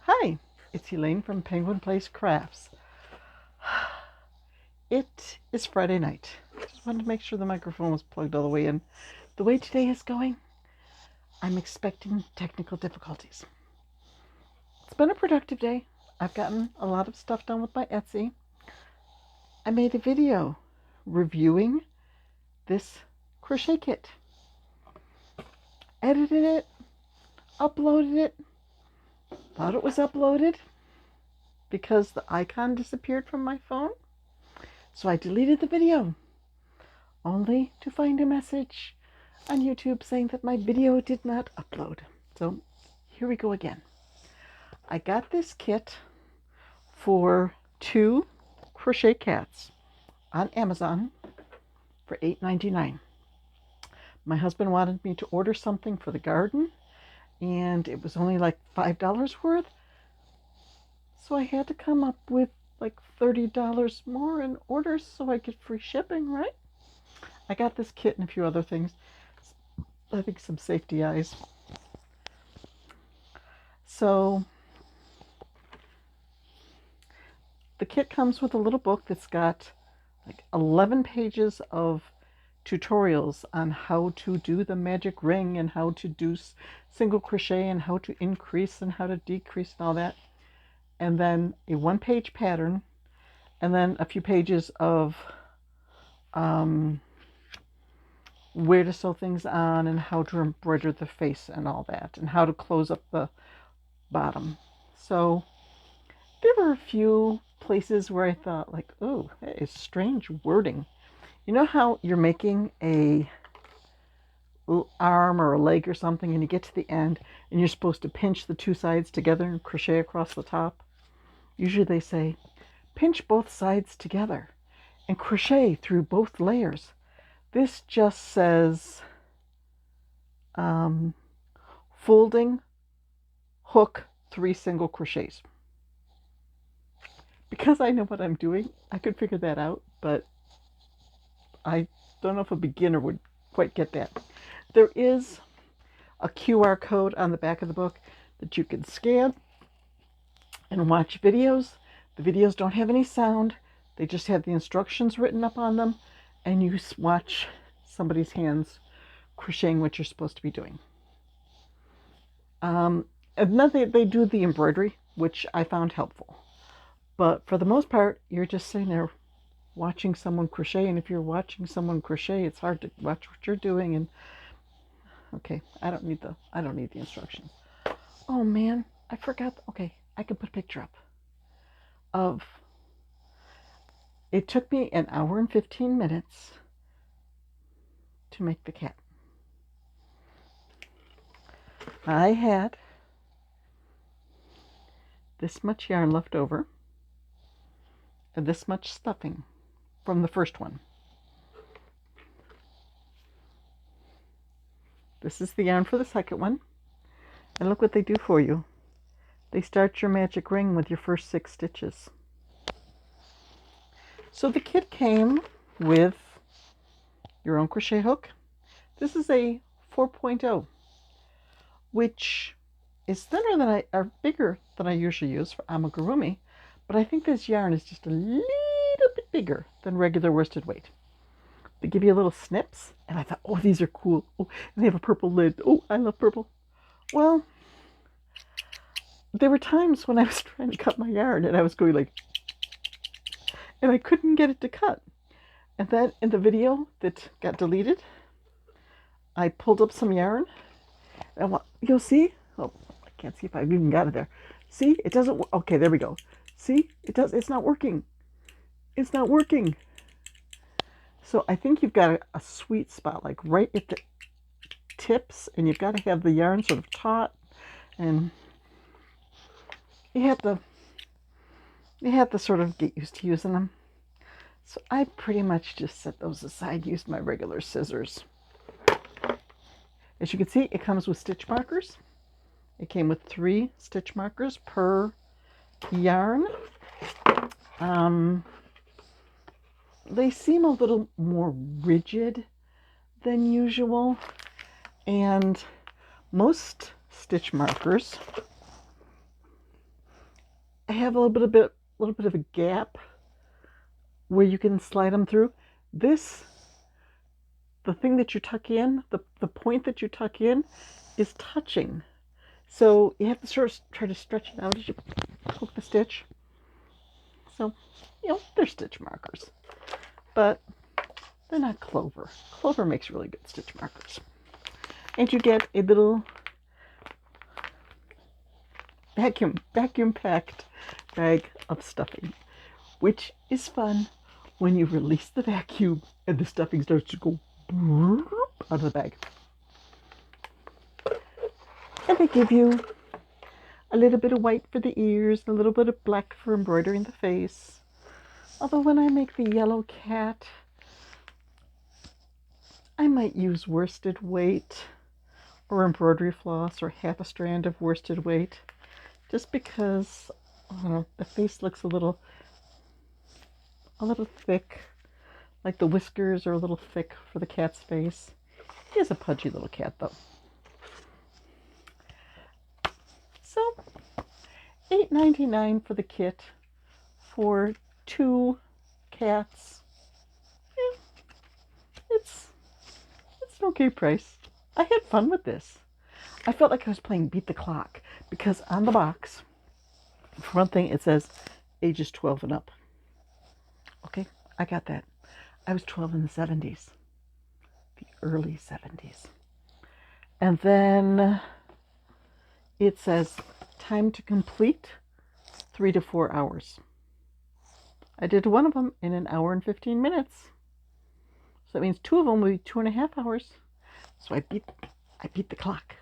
Hi, it's Elaine from Penguin Place Crafts. It is Friday night. Just wanted to make sure the microphone was plugged all the way in. The way today is going, I'm expecting technical difficulties. It's been a productive day. I've gotten a lot of stuff done with my Etsy. I made a video reviewing this crochet kit. Edited it, uploaded it, thought it was uploaded because the icon disappeared from my phone. So I deleted the video, only to find a message on YouTube saying that my video did not upload. So here we go again. I got this kit for 2 crochet cats on Amazon for $8.99. My husband wanted me to order something for the garden, and it was only like $5 worth. So I had to come up with like $30 more in orders so I get free shipping, right? I got this kit and a few other things. I think some safety eyes. So the kit comes with a little book that's got like 11 pages of tutorials on how to do the magic ring and how to do single crochet and how to increase and how to decrease and all that. And then a 1-page pattern, and then a few pages of where to sew things on and how to embroider the face and all that, and how to close up the bottom. So there were a few places where I thought like, oh, that is strange wording. You know how you're making a arm or a leg or something and you get to the end and you're supposed to pinch the 2 sides together and crochet across the top? Usually they say, pinch both sides together and crochet through both layers. This just says folding, hook, 3 single crochets. Because I know what I'm doing, I could figure that out, but I don't know if a beginner would quite get that. There is a QR code on the back of the book that you can scan and watch videos. The videos don't have any sound. They just have the instructions written up on them, and you watch somebody's hands crocheting what you're supposed to be doing. And then they do the embroidery, which I found helpful. But for the most part, you're just sitting there watching someone crochet, and if you're watching someone crochet, it's hard to watch what you're doing. And okay, I don't need the instructions. Oh man, I forgot. Okay, I can put a picture up of. It took me an hour and 15 minutes to make the cat. I had this much yarn left over and this much stuffing from the first one. This is the yarn for the second one. And look what they do for you. They start your magic ring with your first 6 stitches. So the kit came with your own crochet hook. This is a 4.0, which is thinner than or bigger than I usually use for amigurumi, but I think this yarn is just a little bit bigger than regular worsted weight. They give you little snips, and I thought, oh, these are cool. Oh, and they have a purple lid. Oh, I love purple. Well, there were times when I was trying to cut my yarn, and I was going like, and I couldn't get it to cut. And then in the video that got deleted, I pulled up some yarn, and you'll see. Oh, I can't see if I've even got it there. See, it doesn't work. Okay, there we go. See, it's not working. It's not working. So I think you've got a sweet spot, like right at the tips, and you've got to have the yarn sort of taut, and you have to sort of get used to using them. So I pretty much just set those aside, used my regular scissors. As you can see, it comes with stitch markers. It came with 3 stitch markers per yarn. They seem a little more rigid than usual, and most stitch markers have a little bit of a gap where you can slide them through. This, the thing that you tuck in, the point that you tuck in is touching. So you have to sort of try to stretch it out as you poke the stitch. So, they're stitch markers, but they're not clover. Clover makes really good stitch markers. And you get a little vacuum packed bag of stuffing, which is fun when you release the vacuum and the stuffing starts to go out of the bag. And they give you a little bit of white for the ears, a little bit of black for embroidering the face. Although when I make the yellow cat, I might use worsted weight or embroidery floss or half a strand of worsted weight, just because the face looks a little thick, like the whiskers are a little thick for the cat's face. He is a pudgy little cat though. So $8.99 for the kit for 2 cats. Yeah, it's an okay price. I had fun with this. I felt like I was playing Beat the Clock because on the box, for one thing, it says ages 12 and up. Okay, I got that. I was 12 in the 70s, the early 70s. And then it says time to complete 3 to 4 hours. I did one of them in 1 hour and 15 minutes. So that means 2 of them will be 2.5 hours. So I beat the clock.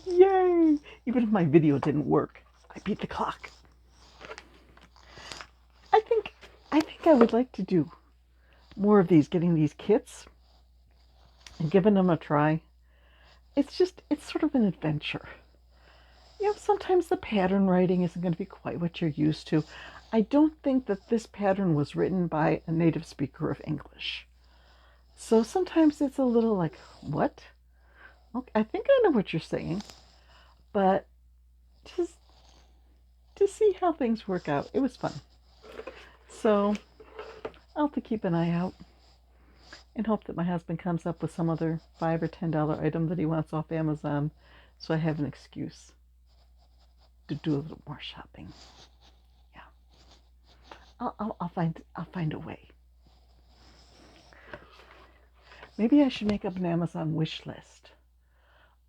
Yay! Even if my video didn't work, I beat the clock. I think I would like to do more of these, getting these kits and giving them a try. It's sort of an adventure. Sometimes the pattern writing isn't going to be quite what you're used to. I don't think that this pattern was written by a native speaker of English. So sometimes it's a little like, what? Okay, I think I know what you're saying. But just to see how things work out, it was fun. So I'll have to keep an eye out and hope that my husband comes up with some other $5 or $10 item that he wants off Amazon, so I have an excuse to do a little more shopping. Yeah, I'll find a way. Maybe I should make up an Amazon wish list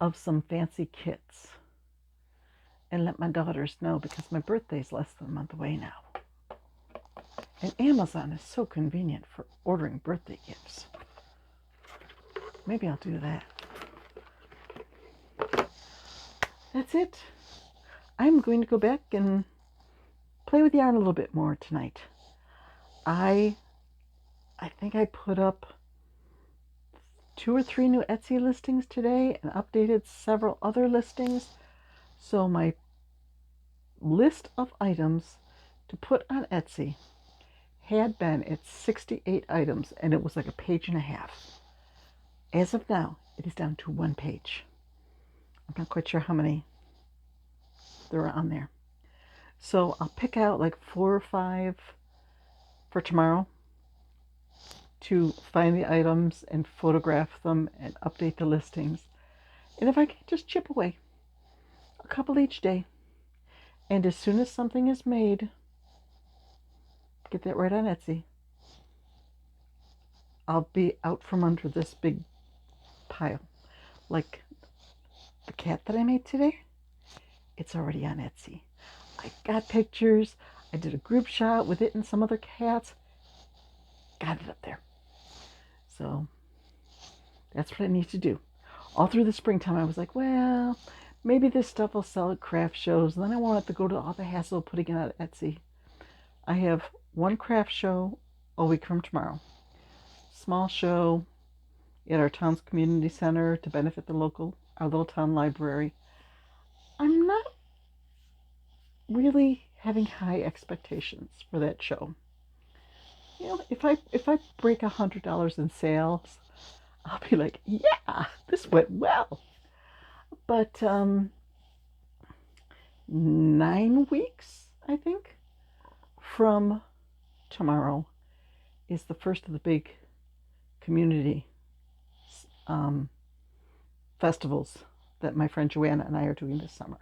of some fancy kits and let my daughters know, because my birthday's less than a month away now. And Amazon is so convenient for ordering birthday gifts. Maybe I'll do that. That's it. I'm going to go back and play with yarn a little bit more tonight. I think I put up 2 or 3 new Etsy listings today and updated several other listings. So my list of items to put on Etsy had been at 68 items, and it was like a page and a half. As of now, it is down to 1 page. I'm not quite sure how many there are on there. So I'll pick out like 4 or 5 for tomorrow to find the items and photograph them and update the listings. And if I can just chip away a couple each day, and as soon as something is made, get that right on Etsy, I'll be out from under this big pile. Like the cat that I made today, it's already on Etsy. I got pictures. I did a group shot with it and some other cats. Got it up there. So that's what I need to do. All through the springtime, I was like, well, maybe this stuff will sell at craft shows. And then I won't have to go to all the hassle of putting it on Etsy. I have 1 craft show a week from tomorrow. Small show at our town's community center to benefit our little town library. I'm not really having high expectations for that show. If I break $100 in sales, I'll be like, yeah, this went well. But 9 weeks, I think, from tomorrow is the first of the big community festivals that my friend Joanna and I are doing this summer.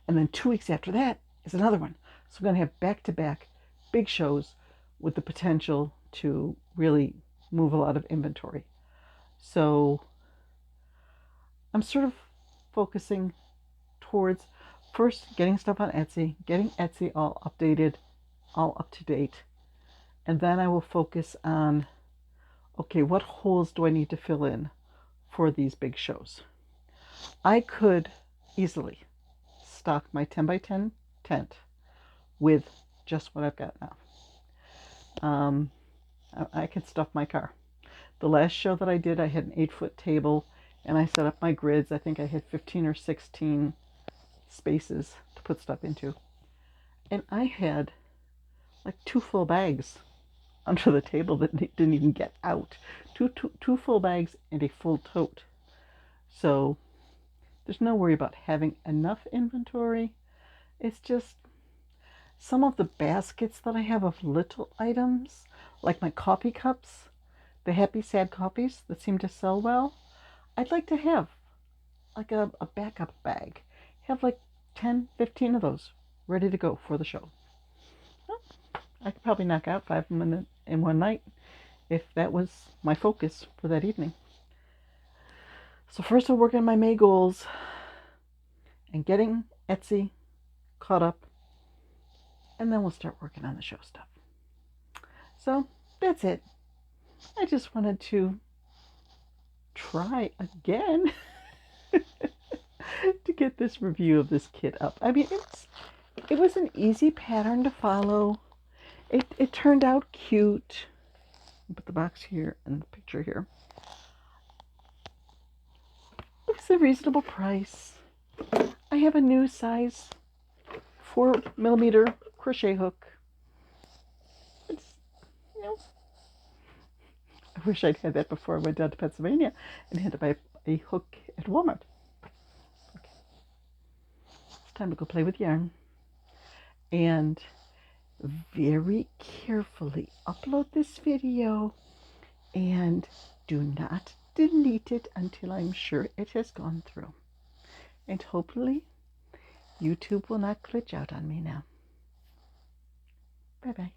And then 2 weeks after that is another one. So we're going to have back-to-back big shows with the potential to really move a lot of inventory. So I'm sort of focusing towards first getting stuff on Etsy, getting Etsy all updated, all up to date. And then I will focus on, okay, what holes do I need to fill in for these big shows? I could easily stock my 10 by 10 tent with just what I've got now. I could stuff my car. The last show that I did, I had an 8-foot table and I set up my grids. I think I had 15 or 16 spaces to put stuff into. And I had like 2 full bags under the table that didn't even get out. Two full bags and a full tote. So there's no worry about having enough inventory. It's just some of the baskets that I have of little items, like my coffee cups, the happy sad coffees that seem to sell well. I'd like to have like a backup bag. Have like 10, 15 of those ready to go for the show. Well, I could probably knock out 5 of them in one night if that was my focus for that evening. So first I'll work on my May goals and getting Etsy caught up, and then we'll start working on the show stuff. So that's it. I just wanted to try again to get this review of this kit up. I mean, it was an easy pattern to follow. It turned out cute. I'll put the box here and the picture here. It was a reasonable price. I have a new size 4mm crochet hook. It's, you know, I wish I'd had that before I went down to Pennsylvania and had to buy a hook at Walmart. Okay. It's time to go play with yarn. And very carefully upload this video and do not delete it until I'm sure it has gone through. And hopefully YouTube will not glitch out on me now. Bye-bye.